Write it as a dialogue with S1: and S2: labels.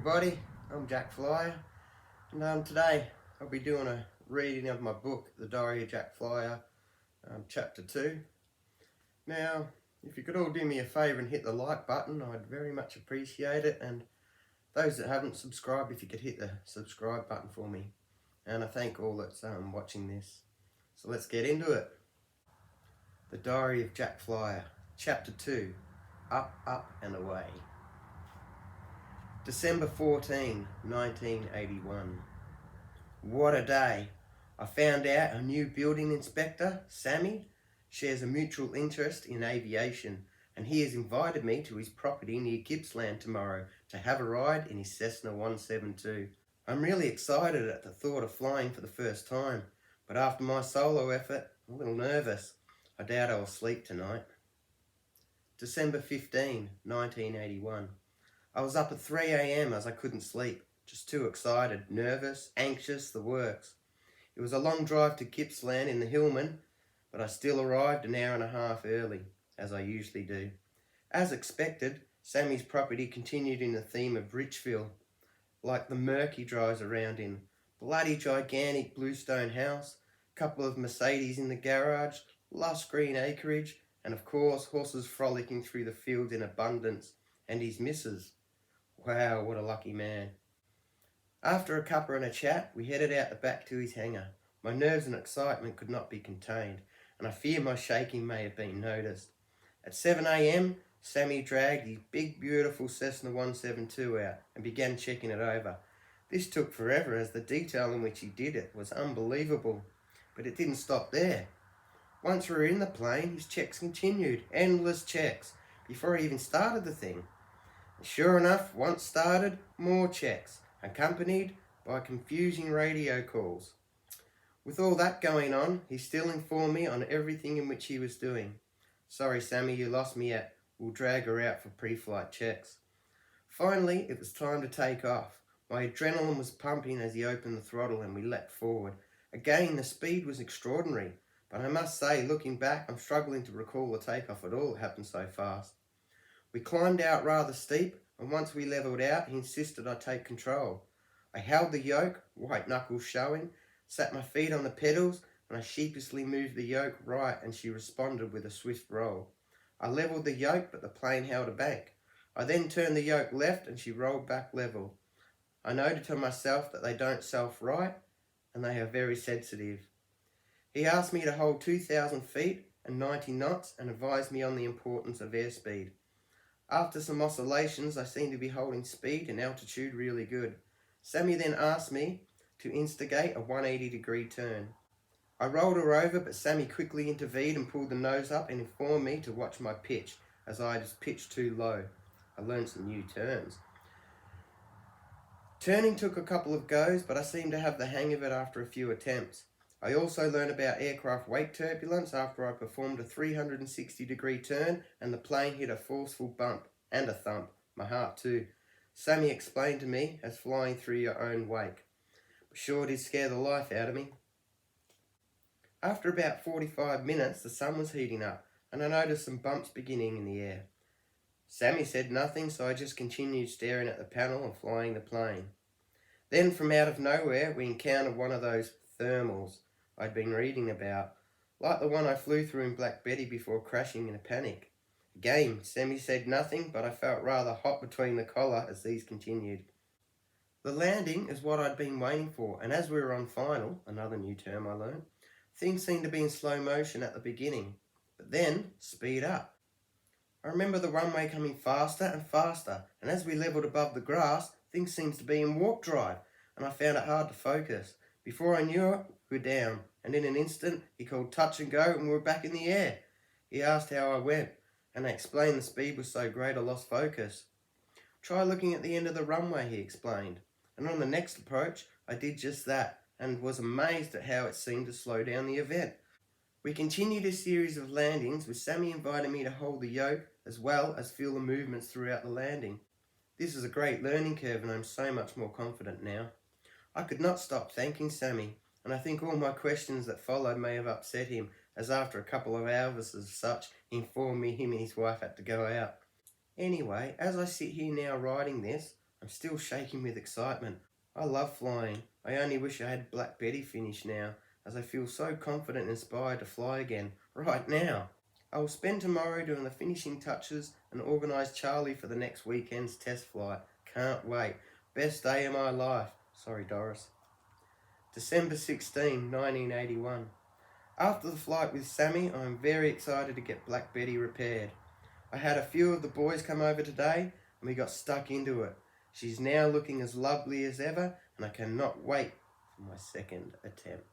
S1: everybody, I'm Jack Flyer, and today I'll be doing a reading of my book, The Diary of Jack Flyer, Chapter 2. Now, if you could all do me a favour and hit the like button, I'd very much appreciate it, and those that haven't subscribed, if you could hit the subscribe button for me. And I thank all that's watching this. So let's get into it. The Diary of Jack Flyer, Chapter 2, Up, Up and Away. December 14, 1981. What a day! I found out a new building inspector, Sammy, shares a mutual interest in aviation, and he has invited me to his property near Gippsland tomorrow to have a ride in his Cessna 172. I'm really excited at the thought of flying for the first time, but after my solo effort, I'm a little nervous. I doubt I will sleep tonight. December 15, 1981. I was up at 3 a.m. as I couldn't sleep, just too excited, nervous, anxious, the works. It was a long drive to Gippsland in the Hillman, but I still arrived an hour and a half early, as I usually do. As expected, Sammy's property continued in the theme of Richville, like the murk he drives around in. Bloody gigantic bluestone house, couple of Mercedes in the garage, lush green acreage, and of course horses frolicking through the fields in abundance, and his missus. Wow, what a lucky man. After a cuppa and a chat, we headed out the back to his hangar. My nerves and excitement could not be contained, and I fear my shaking may have been noticed. At 7 a.m, Sammy dragged his big beautiful Cessna 172 out and began checking it over. This took forever as the detail in which he did it was unbelievable, but it didn't stop there. Once we were in the plane, his checks continued, endless checks, before he even started the thing. Sure enough, once started, more checks, accompanied by confusing radio calls. With all that going on, he still informed me on everything in which he was doing. Sorry Sammy, you lost me at, we'll drag her out for pre-flight checks. Finally, it was time to take off. My adrenaline was pumping as he opened the throttle and we leapt forward. Again, the speed was extraordinary, but I must say, looking back, I'm struggling to recall the takeoff at all. It happened so fast. We climbed out rather steep, and once we levelled out, he insisted I take control. I held the yoke, white knuckles showing, sat my feet on the pedals, and I sheepishly moved the yoke right, and she responded with a swift roll. I levelled the yoke, but the plane held a bank. I then turned the yoke left, and she rolled back level. I noted to myself that they don't self-right, and they are very sensitive. He asked me to hold 2,000 feet and 90 knots, and advised me on the importance of airspeed. After some oscillations, I seemed to be holding speed and altitude really good. Sammy then asked me to instigate a 180-degree turn. I rolled her over, but Sammy quickly intervened and pulled the nose up and informed me to watch my pitch, as I had pitched too low. I learned some new terms. Turning took a couple of goes, but I seemed to have the hang of it after a few attempts. I also learned about aircraft wake turbulence after I performed a 360-degree turn and the plane hit a forceful bump and a thump, my heart too. Sammy explained to me as flying through your own wake. But sure did scare the life out of me. After about 45 minutes, the sun was heating up and I noticed some bumps beginning in the air. Sammy said nothing, so I just continued staring at the panel and flying the plane. Then from out of nowhere, we encountered one of those thermals I'd been reading about, like the one I flew through in Black Betty before crashing in a panic. Again, Sammy said nothing, but I felt rather hot between the collar as these continued. The landing is what I'd been waiting for, and as we were on final, another new term I learned, things seemed to be in slow motion at the beginning, but then speed up. I remember the runway coming faster and faster, and as we levelled above the grass, things seemed to be in warp drive, and I found it hard to focus. Before I knew it, we were down, and in an instant he called touch and go and we were back in the air. He asked how I went, and I explained the speed was so great I lost focus. Try looking at the end of the runway, he explained, and on the next approach I did just that and was amazed at how it seemed to slow down the event. We continued a series of landings with Sammy inviting me to hold the yoke as well as feel the movements throughout the landing. This is a great learning curve and I'm so much more confident now. I could not stop thanking Sammy, and I think all my questions that followed may have upset him, as after a couple of hours as such, he informed me him and his wife had to go out. Anyway, as I sit here now writing this, I'm still shaking with excitement. I love flying. I only wish I had Black Betty finished now, as I feel so confident and inspired to fly again, right now. I will spend tomorrow doing the finishing touches and organise Charlie for the next weekend's test flight. Can't wait. Best day of my life. Sorry, Doris. December 16, 1981. After the flight with Sammy, I am very excited to get Black Betty repaired. I had a few of the boys come over today and we got stuck into it. She's now looking as lovely as ever and I cannot wait for my second attempt.